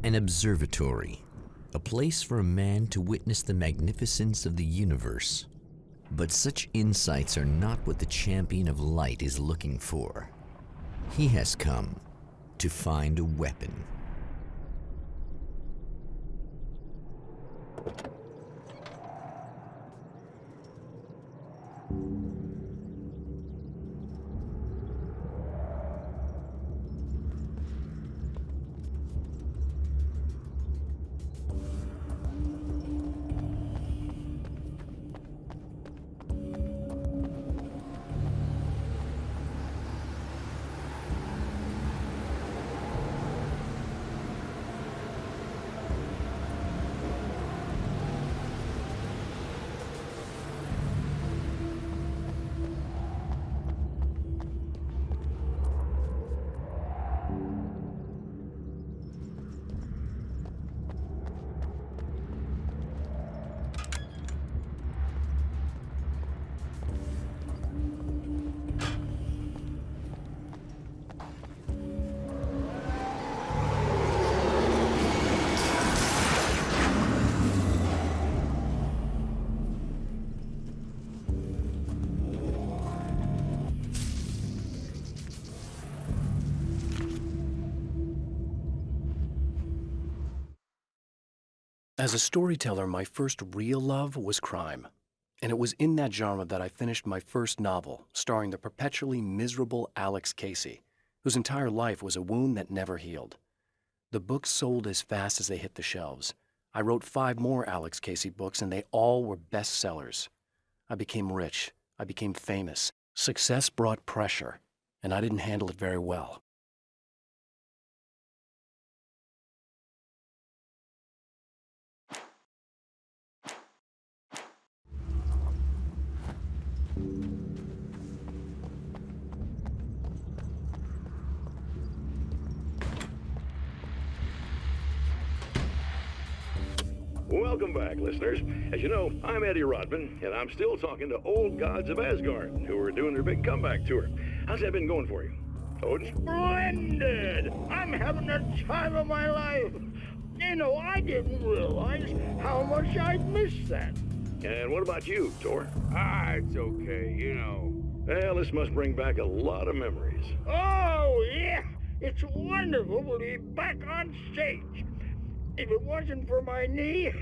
An observatory, a place for a man to witness the magnificence of the universe. But such insights are not what the champion of light is looking for. He has come to find a weapon. As a storyteller, my first real love was crime. And it was in that genre that I finished my first novel, starring the perpetually miserable Alex Casey, whose entire life was a wound that never healed. The books sold as fast as they hit the shelves. I wrote 5 more Alex Casey books, and they all were bestsellers. I became rich. I became famous. Success brought pressure, and I didn't handle it very well. Welcome back, listeners. As you know, I'm Eddie Rodman, and I'm still talking to old gods of Asgard, who are doing their big comeback tour. How's that been going for you? Oh, it's Splendid! I'm having the time of my life. You know, I didn't realize how much I'd missed that. And what about you, Tor? It's okay, you know. Well, this must bring back a lot of memories. Oh, yeah. It's wonderful to be back on stage. If it wasn't for my knee,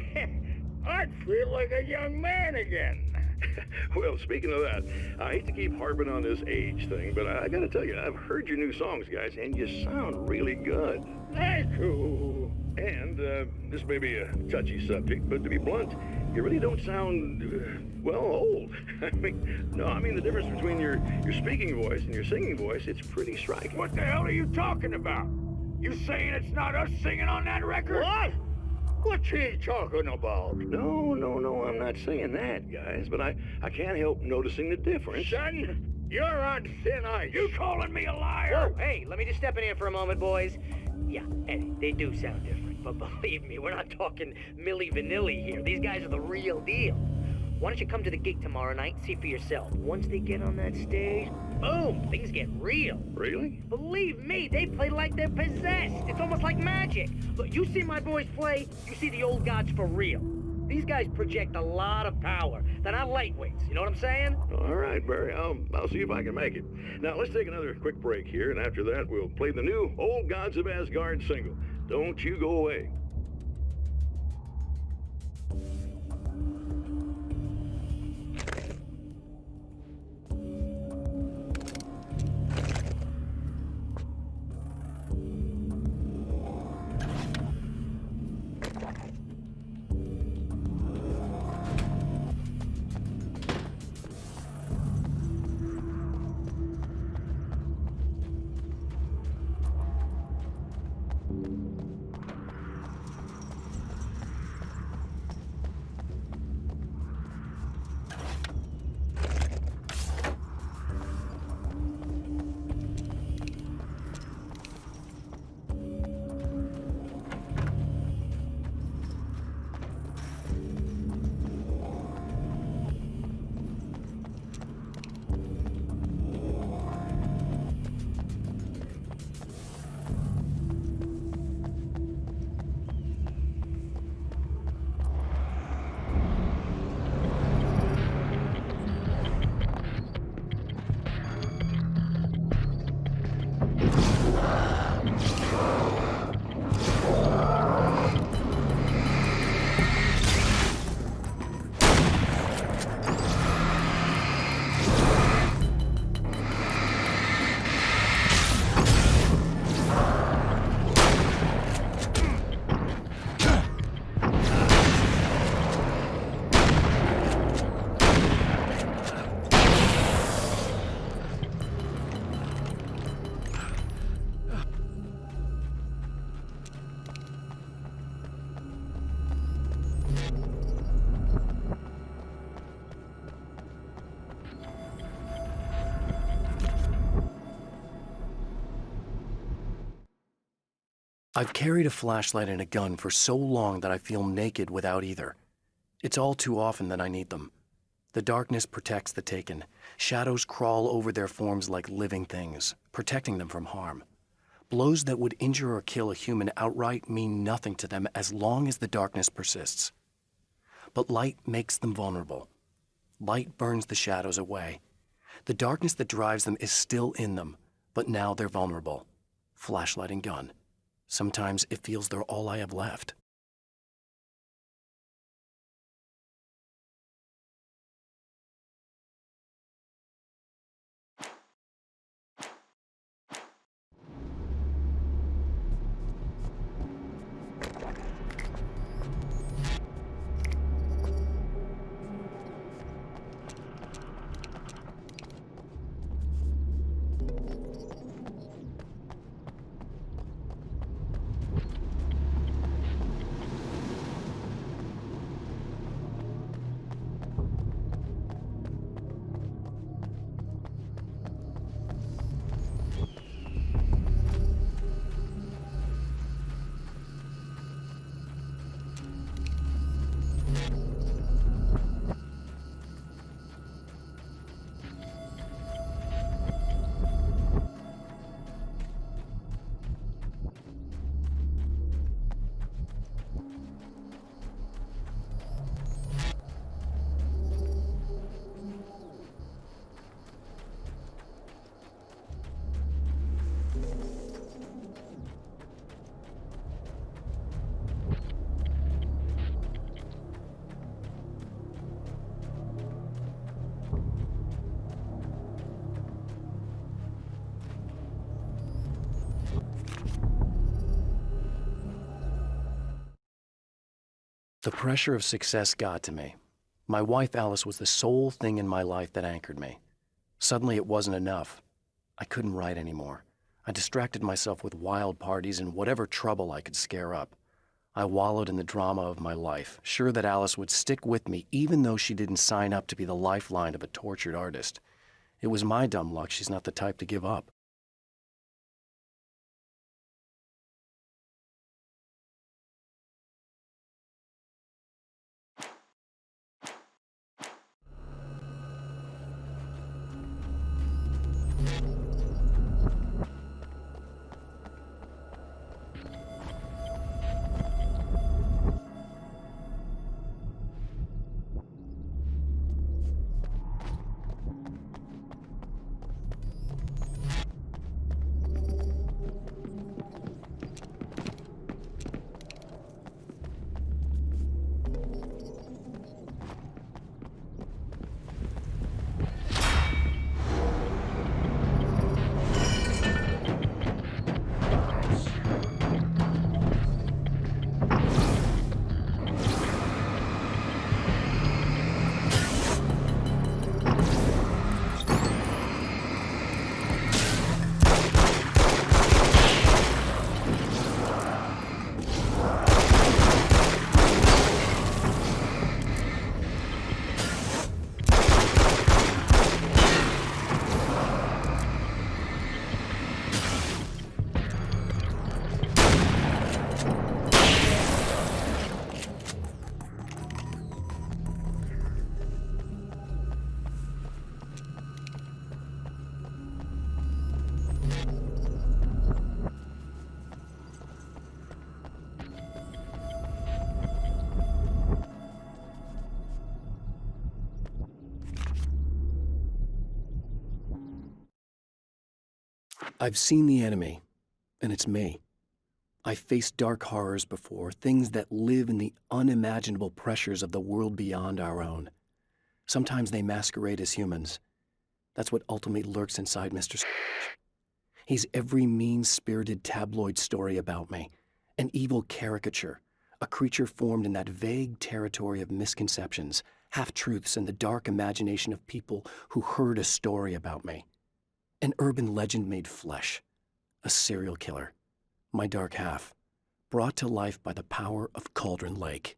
I'd feel like a young man again. Well, speaking of that, I hate to keep harping on this age thing, but I gotta tell you, I've heard your new songs, guys, and you sound really good. Thank you. And this may be a touchy subject, but to be blunt, you really don't sound, well, old. I mean the difference between your speaking voice and your singing voice, it's pretty striking. What the hell are you talking about? You saying it's not us singing on that record? What? What's he talking about? No, I'm not saying that, guys, but I can't help noticing the difference. Son, you're on thin ice. You calling me a liar? Whoa, hey, let me just step in here for a moment, boys. Yeah, Eddie, they do sound different, but believe me, we're not talking Milli Vanilli here. These guys are the real deal. Why don't you come to the gig tomorrow night and see for yourself? Once they get on that stage, boom, things get real. Really? Believe me, they play like they're possessed. It's almost like magic. Look, you see my boys play, you see the old gods for real. These guys project a lot of power. They're not lightweights, you know what I'm saying? All right, Barry, I'll see if I can make it. Now, let's take another quick break here, and after that, we'll play the new Old Gods of Asgard single. Don't you go away. I've carried a flashlight and a gun for so long that I feel naked without either. It's all too often that I need them. The darkness protects the taken. Shadows crawl over their forms like living things, protecting them from harm. Blows that would injure or kill a human outright mean nothing to them as long as the darkness persists. But light makes them vulnerable. Light burns the shadows away. The darkness that drives them is still in them, but now they're vulnerable. Flashlight and gun. Sometimes it feels they're all I have left. The pressure of success got to me. My wife Alice was the sole thing in my life that anchored me. Suddenly it wasn't enough. I couldn't write anymore. I distracted myself with wild parties and whatever trouble I could scare up. I wallowed in the drama of my life, sure that Alice would stick with me even though she didn't sign up to be the lifeline of a tortured artist. It was my dumb luck she's not the type to give up. I've seen the enemy, and it's me. I've faced dark horrors before, things that live in the unimaginable pressures of the world beyond our own. Sometimes they masquerade as humans. That's what ultimately lurks inside Mr. He's every mean-spirited tabloid story about me, an evil caricature, a creature formed in that vague territory of misconceptions, half-truths, and the dark imagination of people who heard a story about me. An urban legend made flesh, a serial killer, my dark half, brought to life by the power of Cauldron Lake.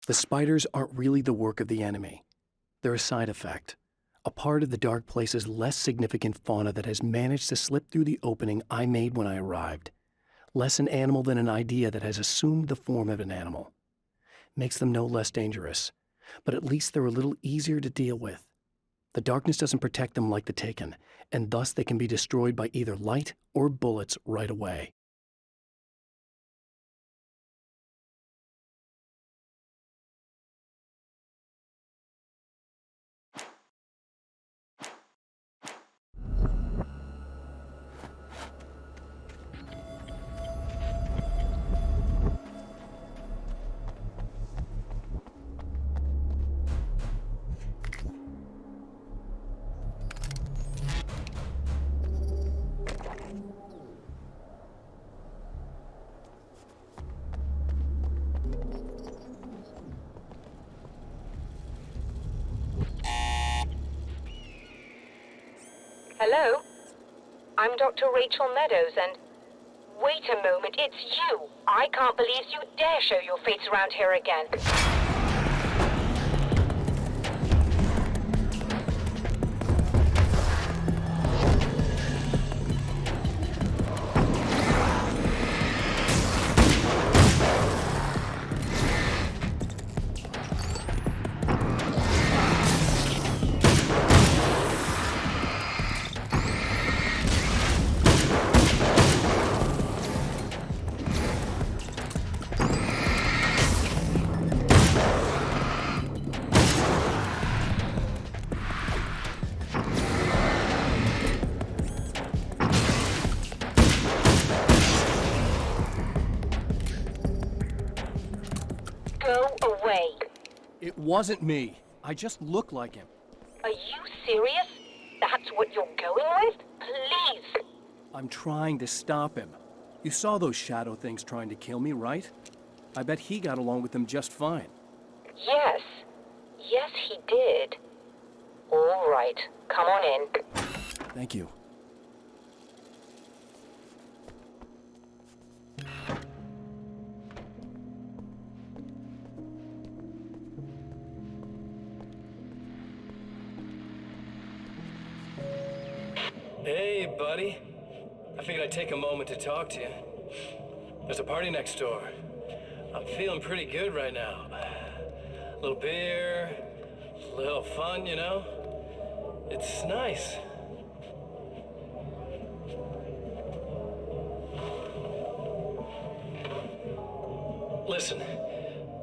The spiders aren't really the work of the enemy. They're a side effect, a part of the dark place's less significant fauna that has managed to slip through the opening I made when I arrived. Less an animal than an idea that has assumed the form of an animal. Makes them no less dangerous, but at least they're a little easier to deal with. The darkness doesn't protect them like the Taken, and thus they can be destroyed by either light or bullets right away. Hello? I'm Dr. Rachel Meadows, and... Wait a moment, it's you! I can't believe you dare show your face around here again. Go away. It wasn't me. I just look like him. Are you serious? That's what you're going with? Please! I'm trying to stop him. You saw those shadow things trying to kill me, right? I bet he got along with them just fine. Yes. Yes, he did. All right. Come on in. Thank you. Hey, buddy. I figured I'd take a moment to talk to you. There's a party next door. I'm feeling pretty good right now. A little beer, a little fun, you know? It's nice. Listen,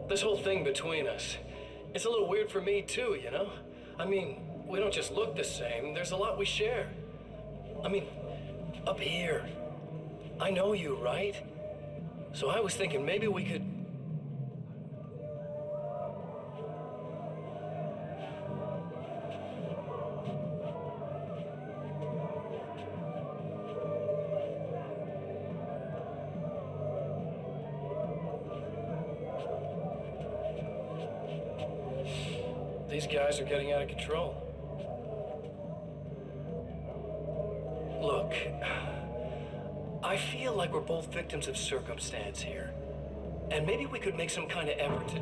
this whole thing between us, it's a little weird for me too, you know? I mean, we don't just look the same, there's a lot we share. I mean, up here, I know you, right? So I was thinking maybe we could... These guys are getting out of control. Look, I feel like we're both victims of circumstance here. And maybe we could make some kind of effort to...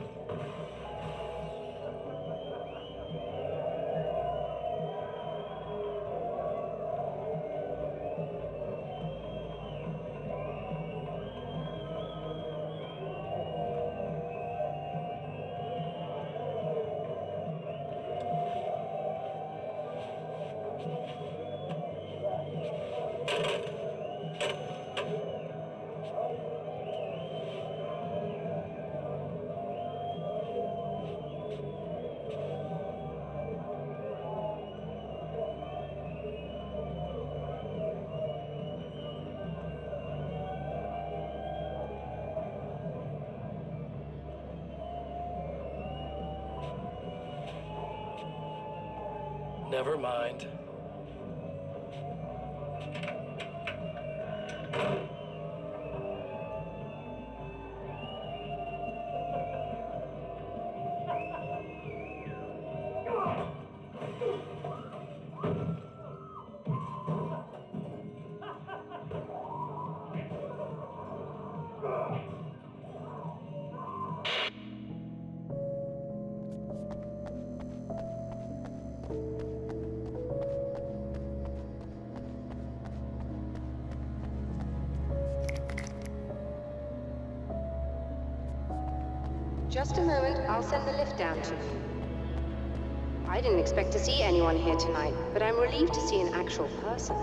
Never mind. Just a moment, I'll send the lift down to you. I didn't expect to see anyone here tonight, but I'm relieved to see an actual person.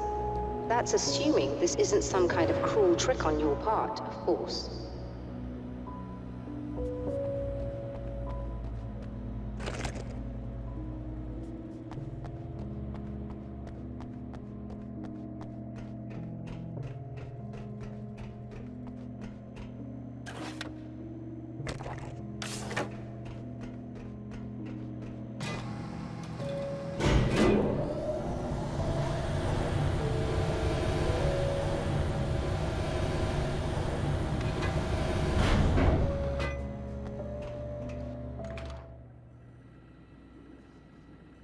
That's assuming this isn't some kind of cruel trick on your part, of course.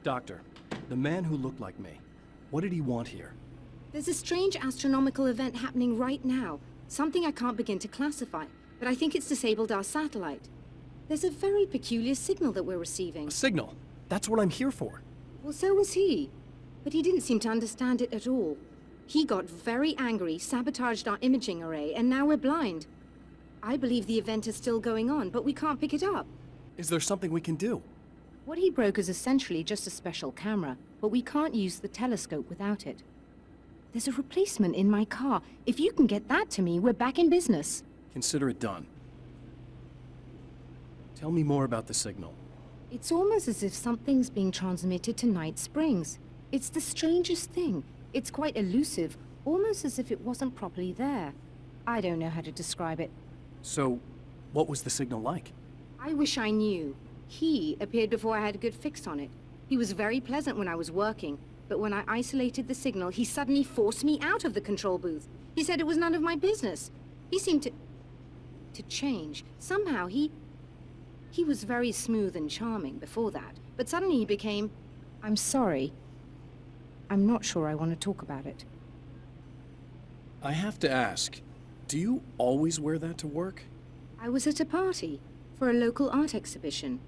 Doctor, the man who looked like me, what did he want here? There's a strange astronomical event happening right now. Something I can't begin to classify, but I think it's disabled our satellite. There's a very peculiar signal that we're receiving. A signal? That's what I'm here for. Well, so was he. But he didn't seem to understand it at all. He got very angry, sabotaged our imaging array, and now we're blind. I believe the event is still going on, but we can't pick it up. Is there something we can do? What he broke is essentially just a special camera, but we can't use the telescope without it. There's a replacement in my car. If you can get that to me, we're back in business. Consider it done. Tell me more about the signal. It's almost as if something's being transmitted to Night Springs. It's the strangest thing. It's quite elusive, almost as if it wasn't properly there. I don't know how to describe it. So, what was the signal like? I wish I knew. He appeared before I had a good fix on it. He was very pleasant when I was working, but when I isolated the signal, he suddenly forced me out of the control booth. He said it was none of my business. He seemed to change. Somehow he was very smooth and charming before that, but suddenly he became... I'm sorry. I'm not sure I want to talk about it. I have to ask, do you always wear that to work? I was at a party for a local art exhibition.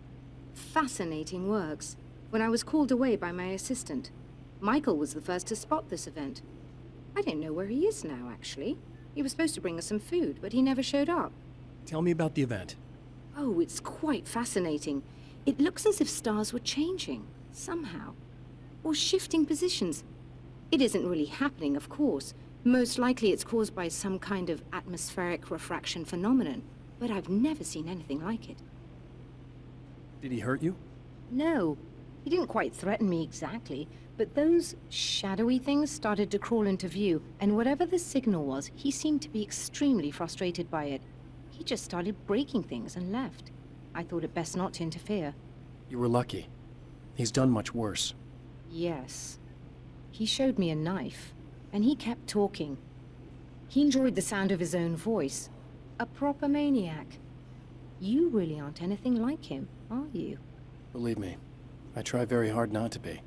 Fascinating works. When I was called away by my assistant, Michael was the first to spot this event. I don't know where he is now, actually. He was supposed to bring us some food, but he never showed up. Tell me about the event. Oh, it's quite fascinating. It looks as if stars were changing, somehow. Or shifting positions. It isn't really happening, of course. Most likely it's caused by some kind of atmospheric refraction phenomenon, but I've never seen anything like it. Did he hurt you? No, he didn't quite threaten me exactly, but those shadowy things started to crawl into view, and whatever the signal was, he seemed to be extremely frustrated by it. He just started breaking things and left. I thought it best not to interfere. You were lucky. He's done much worse. Yes. He showed me a knife, and he kept talking. He enjoyed the sound of his own voice. A proper maniac. You really aren't anything like him, are you? Believe me, I try very hard not to be.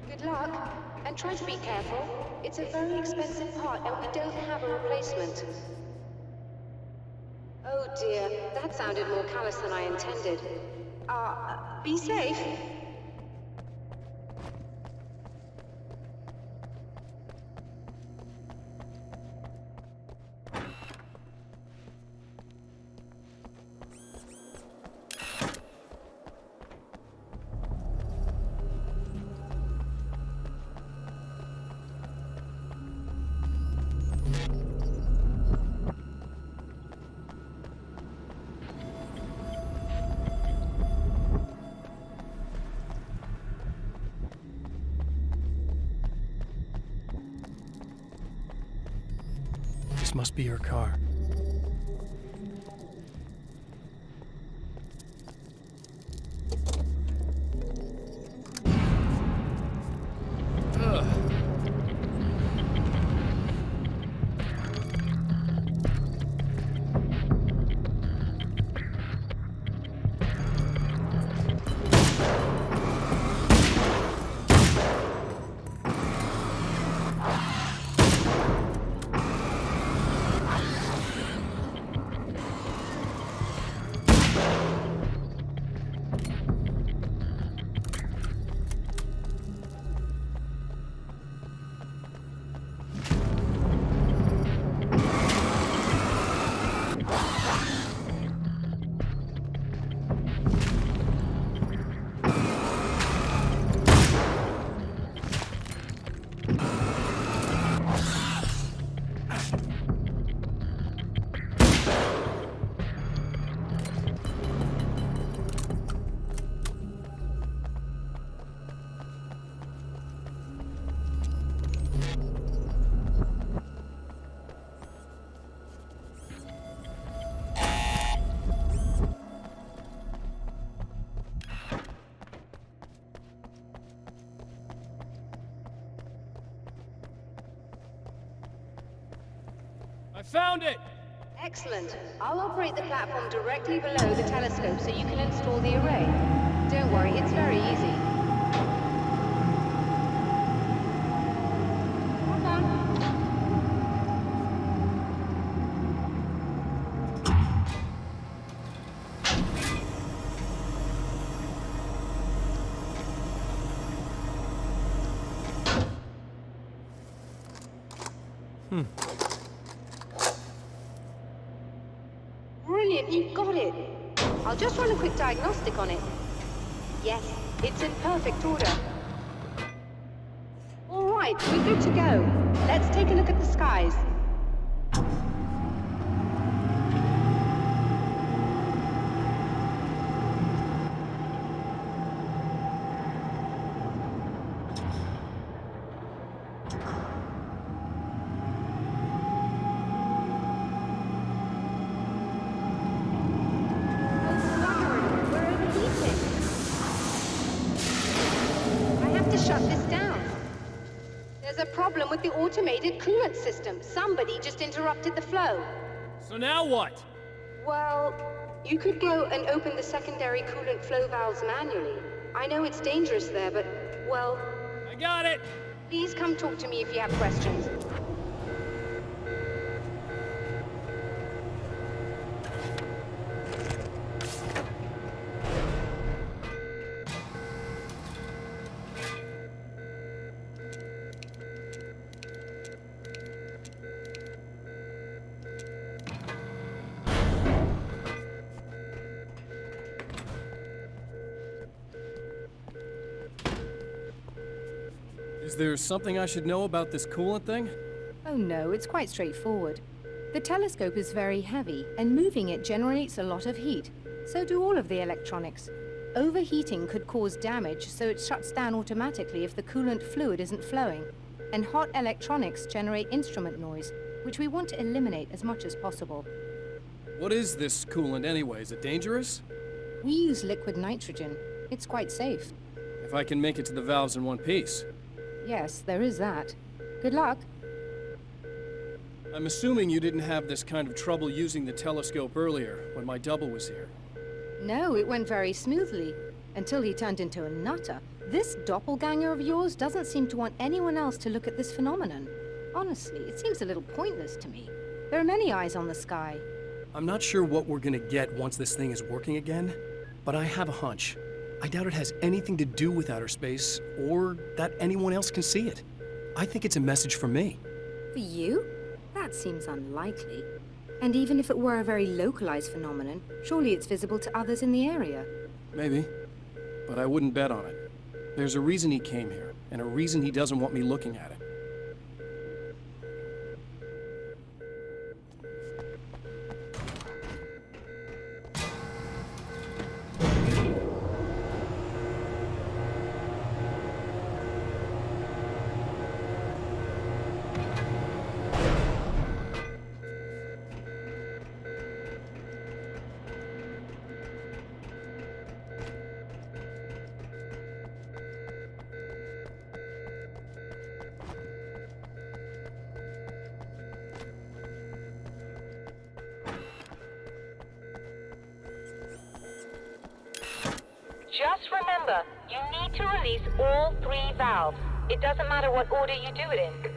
Good luck, and try to be careful. It's a very expensive part, and we don't have a replacement. Oh dear, that sounded more callous than I intended. Be safe. This must be her car. found it! Excellent. I'll operate the platform directly below the telescope so you can install the array. Don't worry, it's very easy. Hold on. Brilliant, you got it. I'll just run a quick diagnostic on it. Yes, it's in perfect order. All right, we're good to go. Let's take a look at the skies. With the automated coolant system. Somebody just interrupted the flow. So now what? Well, you could go and open the secondary coolant flow valves manually. I know it's dangerous there, but, well... I got it! Please come talk to me if you have questions. Is there something I should know about this coolant thing? Oh no, it's quite straightforward. The telescope is very heavy, and moving it generates a lot of heat. So do all of the electronics. Overheating could cause damage, so it shuts down automatically if the coolant fluid isn't flowing. And hot electronics generate instrument noise, which we want to eliminate as much as possible. What is this coolant anyway? Is it dangerous? We use liquid nitrogen. It's quite safe. If I can make it to the valves in one piece. Yes, there is that. Good luck. I'm assuming you didn't have this kind of trouble using the telescope earlier, when my double was here. No, it went very smoothly. Until he turned into a nutter. This doppelganger of yours doesn't seem to want anyone else to look at this phenomenon. Honestly, it seems a little pointless to me. There are many eyes on the sky. I'm not sure what we're gonna get once this thing is working again, but I have a hunch. I doubt it has anything to do with outer space, or that anyone else can see it. I think it's a message for me. For you? That seems unlikely. And even if it were a very localized phenomenon, surely it's visible to others in the area. Maybe, but I wouldn't bet on it. There's a reason he came here, and a reason he doesn't want me looking at it. Just remember, you need to release all 3 valves. It doesn't matter what order you do it in.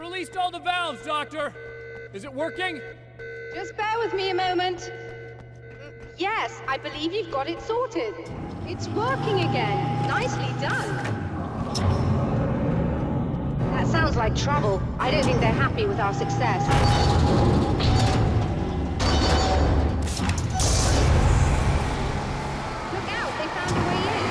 released all the valves, Doctor! Is it working? Just bear with me a moment. Yes, I believe you've got it sorted. It's working again. Nicely done. That sounds like trouble. I don't think they're happy with our success. Look out, they found a way in.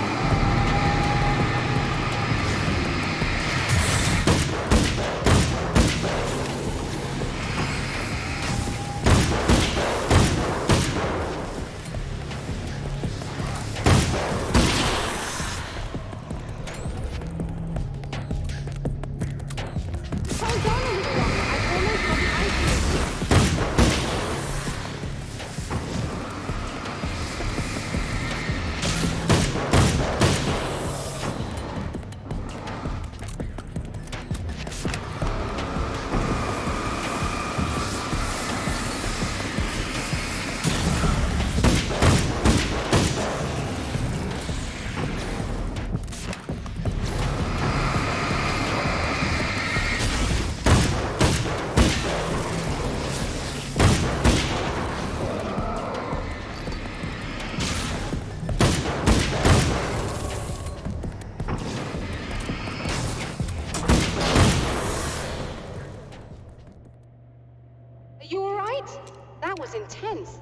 Intense.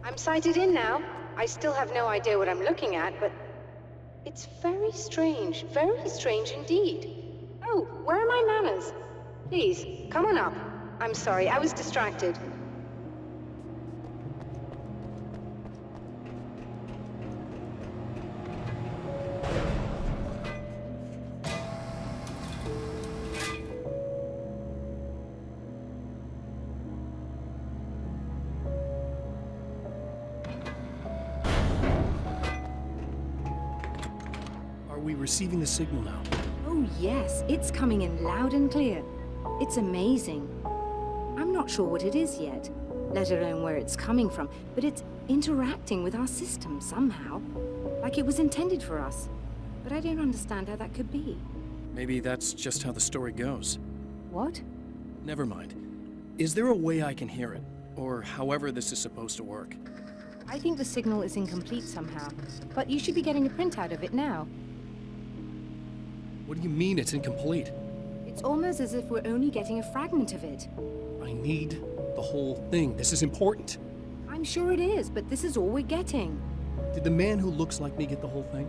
I'm sighted in now. I still have no idea what I'm looking at, but it's very strange indeed. Oh, where are my manners? Please, come on up. I'm sorry, I was distracted. Are we receiving the signal now? Oh yes, it's coming in loud and clear. It's amazing. I'm not sure what it is yet, let alone where it's coming from, but it's interacting with our system somehow, like it was intended for us. But I don't understand how that could be. Maybe that's just how the story goes. What? Never mind. Is there a way I can hear it? Or however this is supposed to work? I think the signal is incomplete somehow, but you should be getting a printout of it now. What do you mean it's incomplete? It's almost as if we're only getting a fragment of it. I need the whole thing. This is important. I'm sure it is, but this is all we're getting. Did the man who looks like me get the whole thing?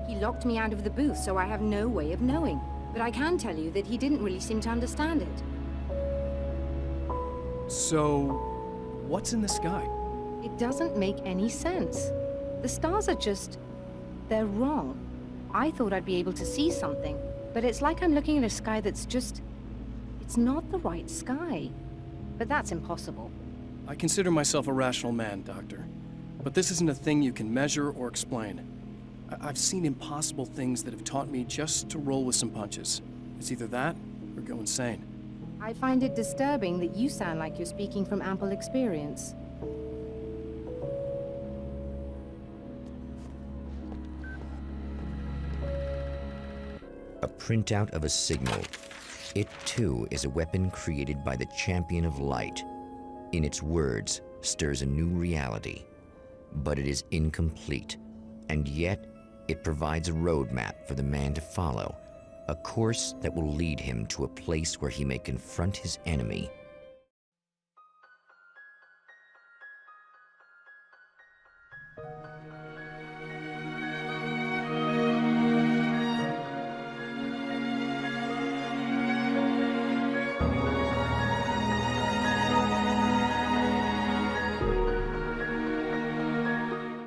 He locked me out of the booth, so I have no way of knowing. But I can tell you that he didn't really seem to understand it. So, what's in the sky? It doesn't make any sense. The stars are just... they're wrong. I thought I'd be able to see something, but it's like I'm looking at a sky that's just... it's not the right sky. But that's impossible. I consider myself a rational man, Doctor. But this isn't a thing you can measure or explain. I've seen impossible things that have taught me just to roll with some punches. It's either that, or go insane. I find it disturbing that you sound like you're speaking from ample experience. A printout of a signal. It too is a weapon created by the champion of light. In its words, stirs a new reality. But it is incomplete, and yet it provides a roadmap for the man to follow, a course that will lead him to a place where he may confront his enemy